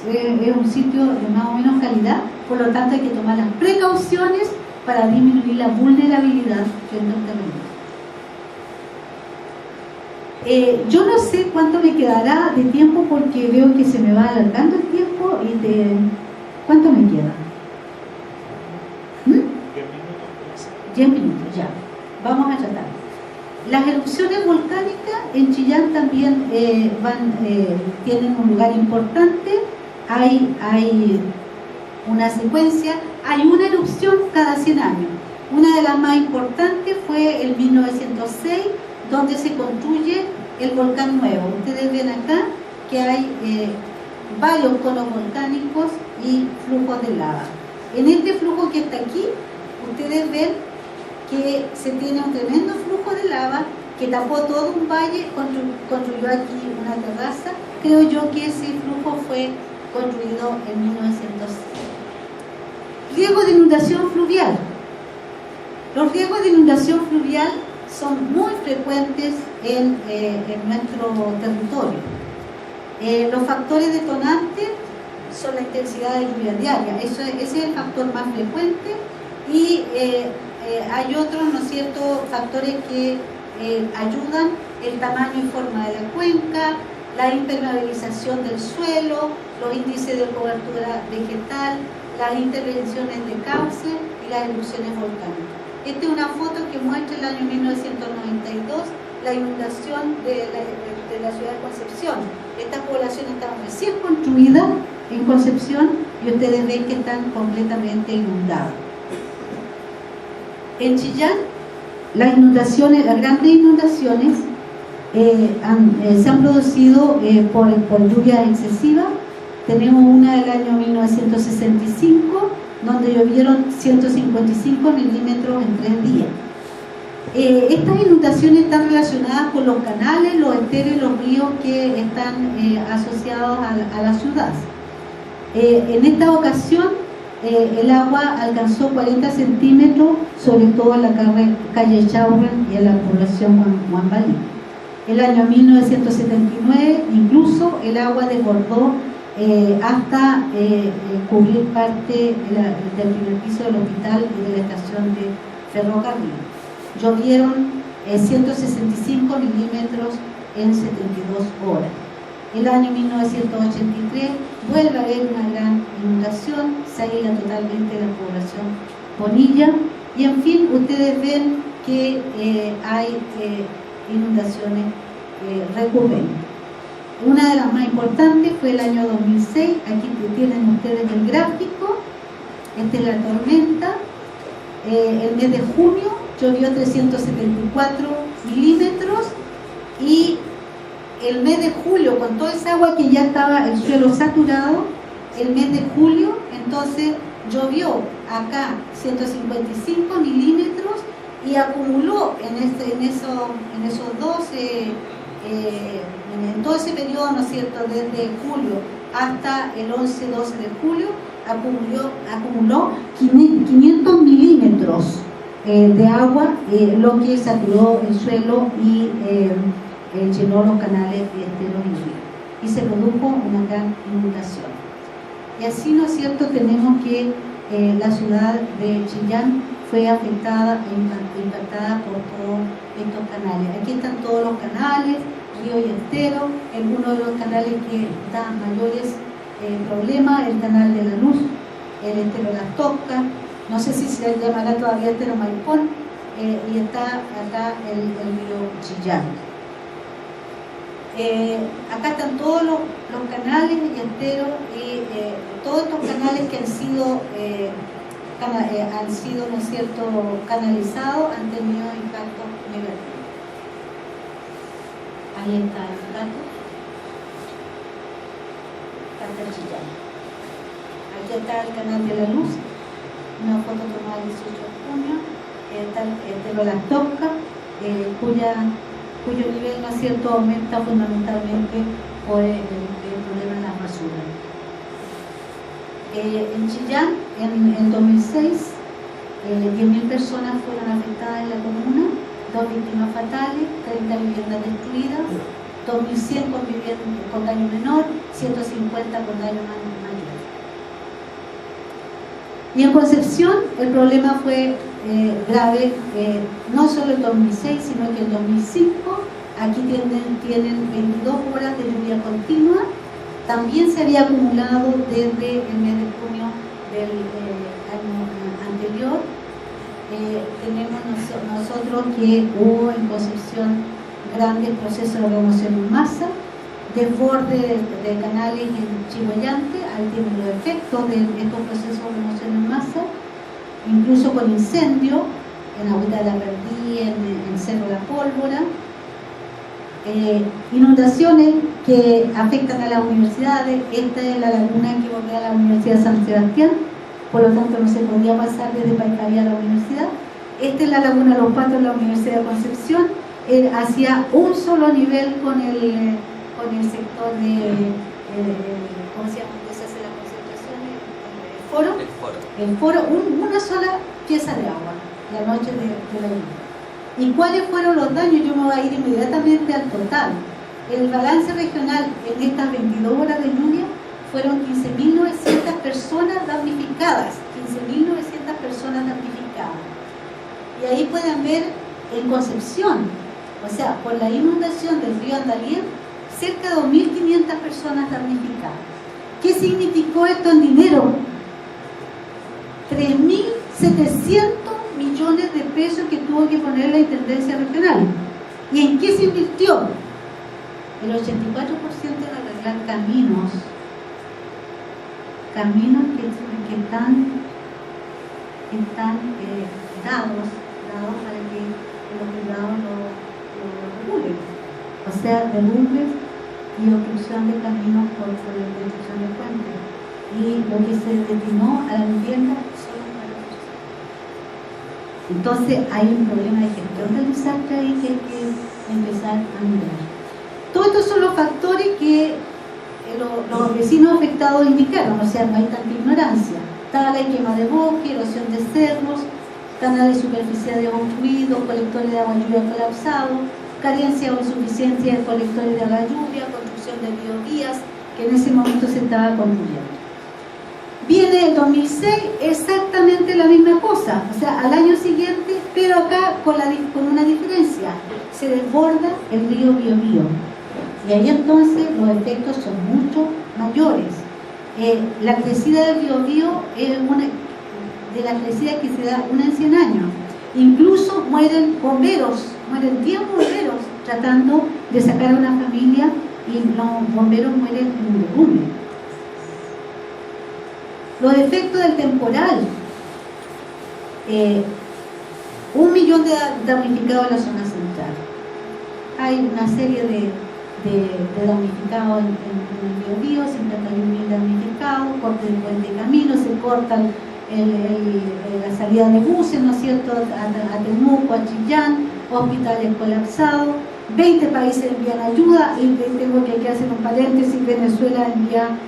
es un sitio de más o menos calidad, por lo tanto hay que tomar las precauciones para disminuir la vulnerabilidad frente a un terremoto. Yo no sé cuánto me quedará de tiempo porque veo que se me va alargando el tiempo ¿cuánto me queda? 10 minutos, ya. Vamos a tratar. Las erupciones volcánicas en Chillán también tienen un lugar importante. Hay una secuencia, hay una erupción cada 100 años. Una de las más importantes fue en 1906, donde se construye el volcán nuevo. Ustedes ven acá que hay varios conos volcánicos y flujos de lava. En este flujo que está aquí, ustedes ven que se tiene un tremendo flujo de lava que tapó todo un valle, construyó aquí una terraza. Creo yo que ese flujo fue construido en 1906. Riesgo de inundación fluvial. Los riesgos de inundación fluvial son muy frecuentes en nuestro territorio. Los factores detonantes son la intensidad de lluvia diaria. Ese es el factor más frecuente y hay otros, ¿no es cierto?, factores que ayudan: el tamaño y forma de la cuenca, la impermeabilización del suelo, los índices de cobertura vegetal, las intervenciones de cauce y las erupciones volcánicas. Esta es una foto que muestra el año 1992, la inundación de la ciudad de Concepción. Esta población estaba recién construida en Concepción y ustedes ven que están completamente inundadas. En Chillán, las grandes inundaciones se han producido por lluvias excesivas. Tenemos una del año 1965, donde llovieron 155 milímetros en 3 días. Estas inundaciones están relacionadas con los canales, los esteros y los ríos que están asociados a la ciudad. En esta ocasión, el agua alcanzó 40 centímetros, sobre todo en la calle Chaurren y en la población Huambalí. El año 1979, incluso el agua desbordó hasta cubrir parte del primer piso del hospital y de la estación de ferrocarril. Llovieron 165 milímetros en 72 horas. El año 1983 vuelve a haber una gran inundación, se aísla totalmente la población Bonilla y en fin, ustedes ven que hay inundaciones recurrentes. Una de las más importantes fue el año 2006, aquí tienen ustedes el gráfico, esta es la tormenta. El mes de junio llovió 374 milímetros y el mes de julio, con toda esa agua que ya estaba el suelo saturado, el mes de julio, entonces llovió acá 155 milímetros y acumuló en todo ese periodo, ¿no es cierto?, desde julio hasta el 11-12 de julio, acumuló 500 milímetros de agua, lo que saturó el suelo y llenó los canales y esteros y ríos, y se produjo una gran inundación. Y así, ¿no es cierto?, tenemos que la ciudad de Chillán fue afectada e impactada por todos estos canales. Aquí están todos los canales, río y estero. En uno de los canales que da mayores problemas, el canal de la Luz, el estero Las Toscas, no sé si se llamará todavía estero Maipón, y está acá el río Chillán. Acá están todos los canales y enteros y todos estos canales que han sido, ¿no es cierto?, canalizados, han tenido impacto negativo. Ahí está el dato. Chillán. Aquí está el canal de la Luz, una foto tomada el 18 de junio. Está el estero Las Toscas, cuyo nivel, ¿no es cierto?, aumenta fundamentalmente por el problema de las basuras. En Chillán, en 2006, 10.000 personas fueron afectadas en la comuna, 2 víctimas fatales, 30 viviendas destruidas, 2.100 con daño menor, 150 con daño mayor. Y en Concepción el problema fue grave, no solo en 2006, sino que en 2005, aquí tienen 22 horas de lluvia continua. También se había acumulado desde el mes de junio del año anterior. Tenemos nosotros que hubo en Concepción grandes procesos de remoción en masa, desborde de canales en Chihuayante. Ahí tienen los efectos de estos procesos de remoción en masa, incluso con incendio en Agüita de la Perdí, en Cerro La Pólvora. Inundaciones que afectan a las universidades. Esta es la laguna que bordea la Universidad de San Sebastián, por lo tanto no se podía pasar desde Paicabí a la universidad. Esta es la laguna Los Patos de la Universidad de Concepción, hacia un solo nivel con el sector de ¿cómo se llama? ¿Dónde se hace la concentración? El foro, una sola pieza de agua la noche de la lluvia. ¿Y cuáles fueron los daños? Yo me voy a ir inmediatamente al total. El balance regional en estas 22 horas de lluvia fueron 15.900 personas damnificadas. 15.900 personas damnificadas. Y ahí pueden ver en Concepción, o sea, por la inundación del río Andalién, cerca de 2.500 personas damnificadas. ¿Qué significó esto en dinero? 3.700 millones de pesos que tuvo que poner la Intendencia Regional. ¿Y en qué se invirtió? El 84% en arreglar caminos que están dados para que los privados lo regulen. O sea, derrumbes y obstrucción de caminos por la destrucción de puentes. Y lo que se destinó a la vivienda solo para la construcción. Entonces hay un problema de gestión del desastre ahí que hay que empezar a mirar. Todos estos son los factores que los vecinos afectados indicaron, o sea, no hay tanta ignorancia. Tala y quema de bosque, erosión de cerros, canales superficiales obstruidos, colectores de agua lluvia colapsados, carencia o insuficiencia de colectores de agua lluvia, construcción de biovías, que en ese momento se estaba construyendo. Viene el 2006, exactamente la misma cosa, o sea, al año siguiente, pero acá con una diferencia, se desborda el río Biobío. Y ahí entonces los efectos son mucho mayores. La crecida del Biobío es una de las crecidas que se da una en 100 años. Incluso mueren bomberos, mueren 10 bomberos tratando de sacar a una familia y los bomberos mueren en un derrumbe. Los efectos del temporal. 1 millón de damnificados en la zona central. Hay una serie de damnificados en el Biobío, 51.000 damnificados, corte de puente de camino, se cortan la salida de buses, ¿no es cierto?, a Temuco, a Chillán, hospitales colapsados, 20 países envían ayuda, y tengo que hacer un paréntesis. Venezuela envía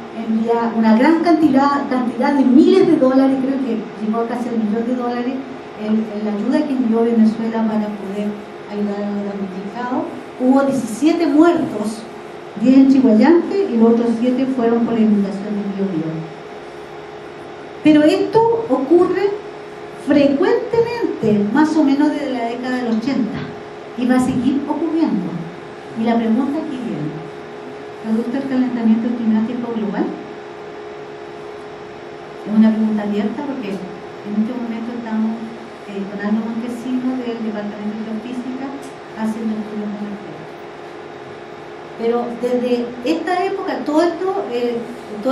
una gran cantidad de miles de dólares, creo que llegó casi al $1.000.000, en la ayuda que envió Venezuela para poder ayudar a los damnificados. Hubo 17 muertos, 10 en Chihuayante y los otros 7 fueron por la inundación del Biobío. Pero esto ocurre frecuentemente, más o menos desde la década del 80, y va a seguir ocurriendo. Y la pregunta aquí viene: ¿producto del calentamiento climático global? Es una pregunta abierta porque en este momento estamos con Aldo Montesino del Departamento de Geofísica haciendo estudios al respecto. Pero desde esta época, toda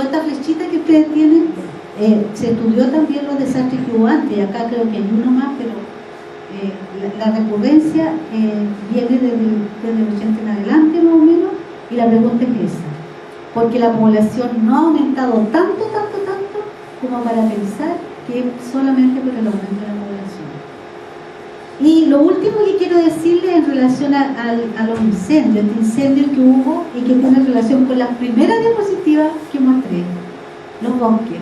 esta flechita que ustedes tienen, se estudió también los desastres que hubo antes. Acá creo que hay uno más, pero la recurrencia viene desde el 80 en adelante más o menos, y la pregunta es esa, porque la población no ha aumentado tanto como para pensar que es solamente por el aumento de la población. Y lo último que quiero decirles en relación a los incendios, este incendio que hubo y que tiene relación con las primeras diapositivas que mostré, los bosques.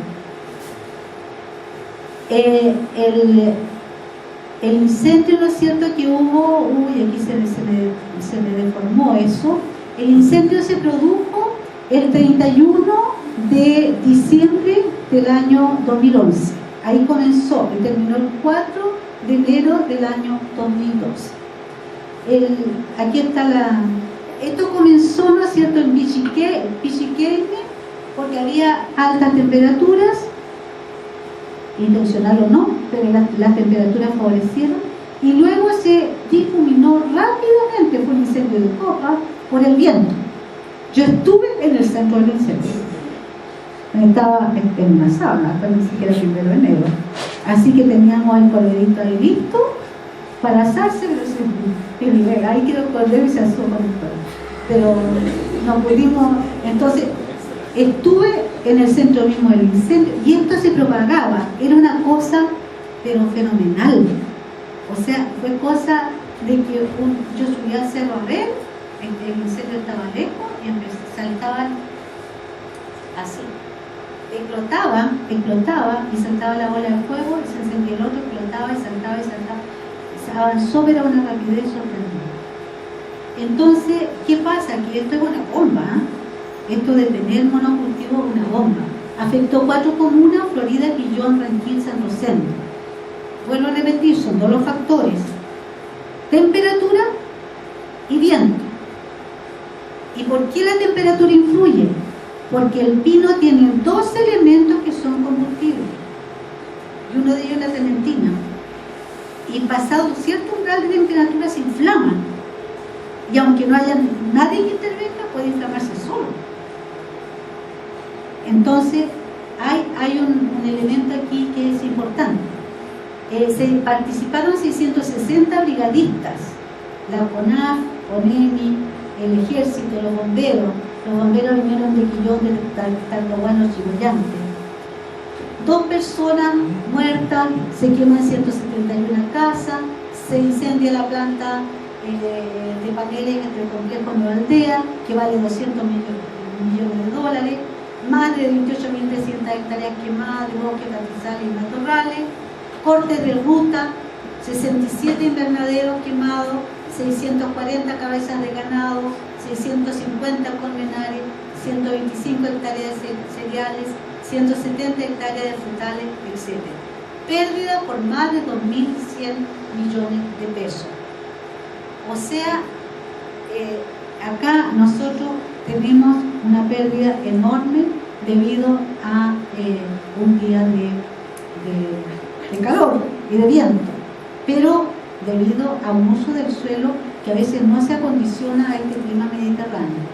El incendio, ¿no es cierto?, que hubo, y aquí se me deformó eso, El incendio se produjo el 31 de diciembre del año 2011. Ahí comenzó y terminó el 4 de enero del año 2012. Aquí está esto comenzó, ¿no es cierto?, en Pichiqueñe, porque había altas temperaturas, intencional o no, pero las temperaturas favorecieron, y luego se difuminó rápidamente, fue un incendio de copa, por el viento. Yo estuve en el centro del incendio. Estaba en una sauna, hasta ni siquiera el 1 de enero. Así que teníamos el corredito ahí listo para asarse, pero ahí quedó el cordero y se asó con el cordero. Pero no pudimos. Entonces, estuve en el centro mismo del incendio y esto se propagaba. Era una cosa, pero fenomenal. O sea, fue cosa de que yo subía al cerro a ver, el incendio estaba lejos y saltaban así. Explotaba y saltaba la bola de fuego y se encendía el otro, explotaba y saltaba y saltaba. Se avanzó, pero a una rapidez sorprendente. Entonces, ¿qué pasa? Que esto es una bomba, ¿eh? Esto de tener monocultivo es una bomba. Afectó 4 comunas: Florida, Quillón, Ranquil, San Rosendo. Vuelvo a repetir, son 2 los factores: temperatura y viento. ¿Y por qué la temperatura influye? Porque el pino tiene 2 elementos que son combustibles, y uno de ellos es la cementina, y pasado cierto umbral de temperatura se inflama, y aunque no haya nadie que intervenga, puede inflamarse solo. Entonces hay un elemento aquí que es importante. Se participaron 660 brigadistas, la CONAF, ONEMI, el ejército, los bomberos vinieron de Quillón, de Talcahuano, Chihuayante. 2 personas muertas, se queman 171 casas, se incendia la planta de paneles entre el complejo Nueva Aldea, que vale 200 millones de dólares, más de 28.300 hectáreas quemadas de bosques, pastizales y matorrales, cortes de ruta, 67 invernaderos quemados, 640 cabezas de ganado, 650 colmenares, 125 hectáreas de cereales, 170 hectáreas de frutales, etc. Pérdida por más de 2.100 millones de pesos. O sea, acá nosotros tenemos una pérdida enorme debido a un día de calor y de viento, pero debido a un uso del suelo que a veces no se acondiciona a este clima mediterráneo.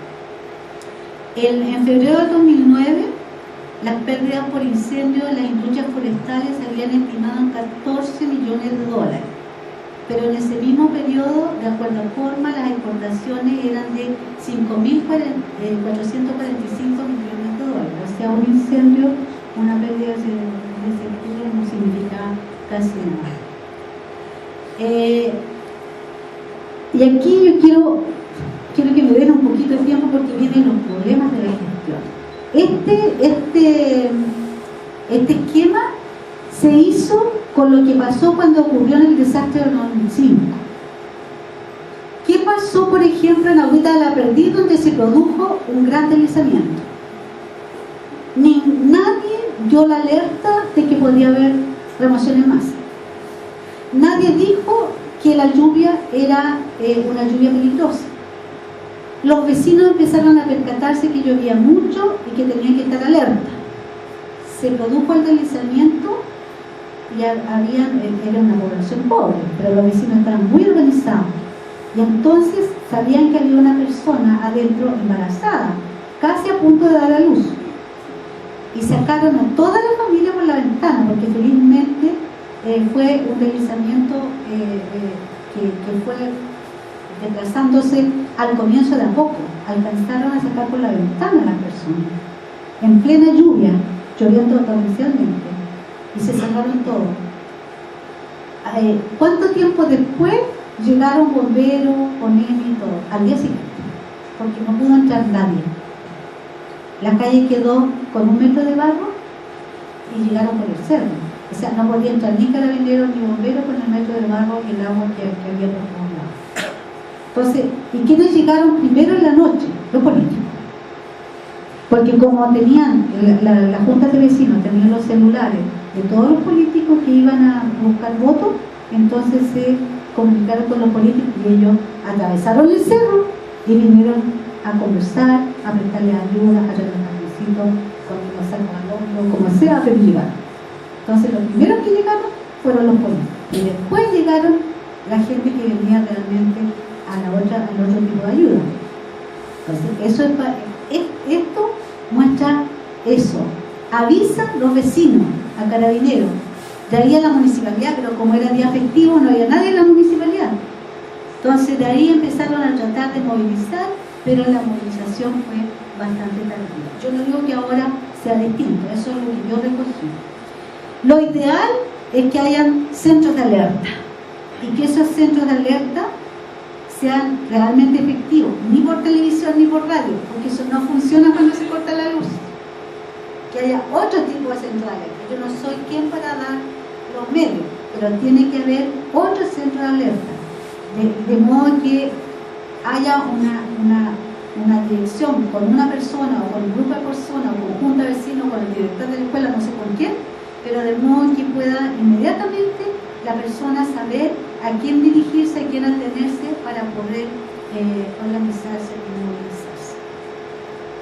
En febrero de 2009, las pérdidas por incendio en las industrias forestales se habían estimado en 14 millones de dólares, pero en ese mismo periodo, de acuerdo a Forma, las exportaciones eran de 5.445 millones de dólares. O sea, un incendio, una pérdida de ese estilo no significa casi nada. Y aquí yo quiero que me den un poquito de tiempo porque vienen los problemas de la gestión. Este esquema se hizo con lo que pasó cuando ocurrió en el desastre del 2005. ¿Qué pasó, por ejemplo, en Agüita de la Perdiz, donde se produjo un gran deslizamiento? Nadie dio la alerta de que podía haber remoción en masa. Nadie dijo que la lluvia era una lluvia peligrosa. Los vecinos empezaron a percatarse que llovía mucho y que tenían que estar alerta. Se produjo el deslizamiento y era una población pobre, pero los vecinos estaban muy organizados. Y entonces sabían que había una persona adentro embarazada, casi a punto de dar a luz. Y sacaron a toda la familia por la ventana, porque felizmente fue un deslizamiento que fue desplazándose al comienzo de a poco. Alcanzaron a sacar por la ventana a las personas en plena lluvia, lloviendo torrencialmente, y se sacaron todo. ¿Cuánto tiempo después llegaron bomberos, ONEMI y todo? Al día siguiente, porque no pudo entrar nadie. La calle quedó con 1 metro de barro y llegaron por el cerro. O sea, no podía entrar ni carabineros ni bomberos con el metro de barro y el agua que había por todos lados. Entonces, ¿y quiénes llegaron primero en la noche? Los políticos. Porque como tenían, la Junta de Vecinos tenían los celulares de todos los políticos que iban a buscar votos, entonces se comunicaron con los políticos y ellos atravesaron el cerro y vinieron a conversar, a prestarle ayuda, a traer un cafecito, cuando pasaron al hombro, como sea, pero llegaron. Entonces los primeros que llegaron fueron los políticos y después llegaron la gente que venía realmente al otro tipo de ayuda. Entonces eso esto muestra eso, avisa los vecinos a Carabineros, de ahí a la municipalidad, pero como era día festivo no había nadie en la municipalidad, entonces de ahí empezaron a tratar de movilizar, pero la movilización fue bastante tardía. Yo no digo que ahora sea distinto, eso es lo que yo recogí. Lo ideal es que hayan centros de alerta y que esos centros de alerta sean realmente efectivos, ni por televisión ni por radio, porque eso no funciona cuando se corta la luz. Que haya otro tipo de centro de alerta. Yo no soy quien para dar los medios, pero tiene que haber otro centro de alerta, de modo que haya una dirección con una persona o con un grupo de personas o con junta de vecinos, con el director de la escuela, no sé con quién, pero de modo que pueda inmediatamente la persona saber a quién dirigirse, a quién atenerse para poder organizarse y movilizarse.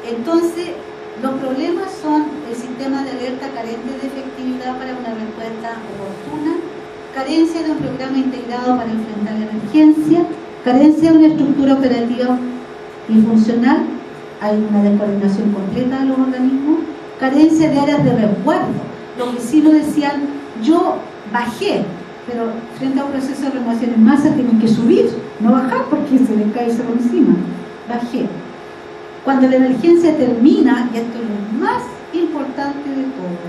Entonces, los problemas son el sistema de alerta carente de efectividad para una respuesta oportuna, carencia de un programa integrado para enfrentar la emergencia, carencia de una estructura operativa y funcional, hay una descoordinación completa de los organismos, carencia de áreas de resguardo. Los vecinos decían, yo bajé, pero frente a un proceso de renovación en masa tienen que subir, no bajar porque se les cae el cerro encima. Bajé. Cuando la emergencia termina, y esto es lo más importante de todo,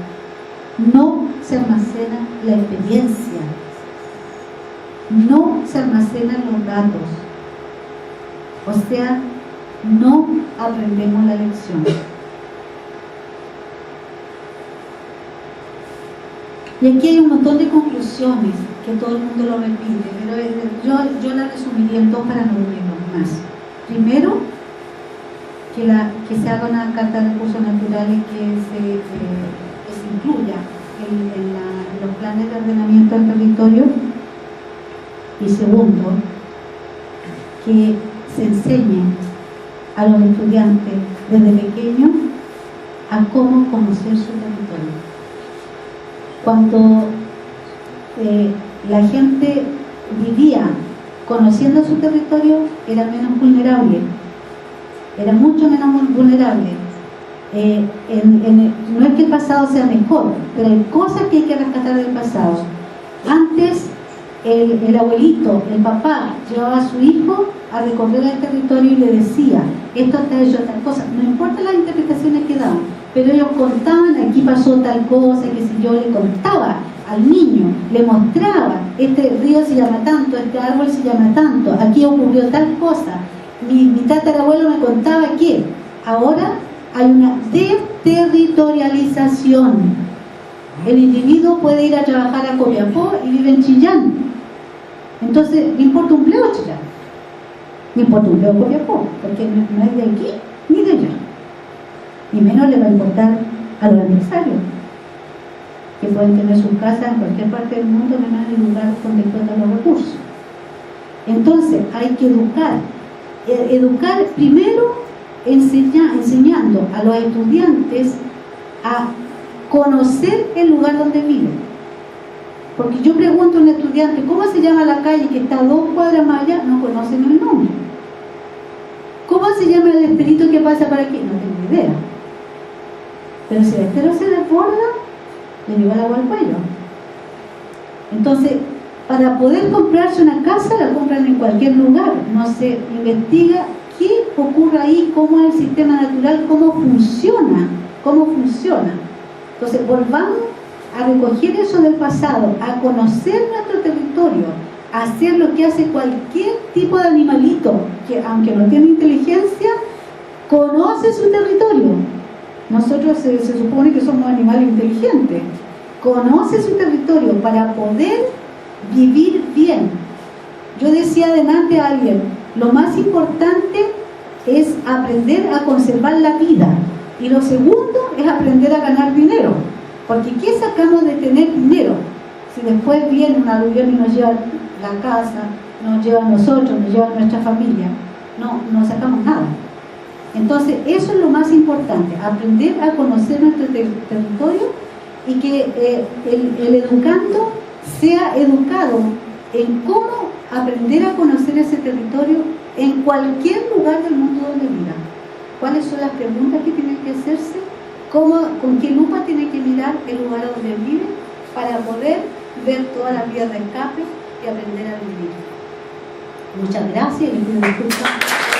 no se almacena la experiencia, no se almacenan los datos, o sea, no aprendemos la lección. Y aquí hay un montón de conclusiones que todo el mundo lo repite, pero yo las resumiría en dos para no dormirnos más. Primero, que se haga una carta de recursos naturales que se incluya en los planes de ordenamiento del territorio. Y segundo, que se enseñe a los estudiantes desde pequeños a cómo conocer su territorio. Cuando la gente vivía conociendo su territorio, era menos vulnerable, era mucho menos vulnerable. No es que el pasado sea mejor, pero hay cosas que hay que rescatar del pasado. Antes, el abuelito, el papá, llevaba a su hijo a recorrer el territorio y le decía, esto está hecho tal cosa, no importa las interpretaciones que daban, pero ellos contaban, aquí pasó tal cosa, que si yo le contaba al niño, le mostraba, este río se llama tanto, este árbol se llama tanto, aquí ocurrió tal cosa, mi tatarabuelo me contaba que ahora hay una desterritorialización. El individuo puede ir a trabajar a Copiapó y vive en Chillán, entonces le importa un pleo Chillán, le importa un pleo Copiapó, porque no es de aquí ni de allá, y menos le va a importar a los empresarios que pueden tener sus casas en cualquier parte del mundo, menos en el lugar donde explotan los recursos. Entonces hay que educar primero enseñando a los estudiantes a conocer el lugar donde viven. Porque yo pregunto a un estudiante, ¿cómo se llama la calle que está a 2 cuadras más allá? No conocen el nombre. ¿Cómo se llama el esperito que pasa por aquí? No tengo idea. Pero si el estero se desborda, le lleva el agua al cuello. Entonces, para poder comprarse una casa, la compran en cualquier lugar. No se investiga qué ocurre ahí, cómo es el sistema natural, cómo funciona. Entonces, volvamos a recoger eso del pasado, a conocer nuestro territorio, a hacer lo que hace cualquier tipo de animalito, que aunque no tiene inteligencia, conoce su territorio. Nosotros se supone que somos animales inteligentes. Conoce su territorio para poder vivir bien. Yo decía adelante a alguien, lo más importante es aprender a conservar la vida. Y lo segundo es aprender a ganar dinero. Porque ¿qué sacamos de tener dinero? Si después viene un aluvión y nos lleva la casa, nos lleva a nosotros, nos lleva a nuestra familia, no sacamos nada. Entonces eso es lo más importante, aprender a conocer nuestro territorio y que el educando sea educado en cómo aprender a conocer ese territorio en cualquier lugar del mundo donde viva. ¿Cuáles son las preguntas que tienen que hacerse? ¿Con qué lupa tiene que mirar el lugar donde vive para poder ver todas las vías de escape y aprender a vivir? Muchas gracias y les pido disculpas.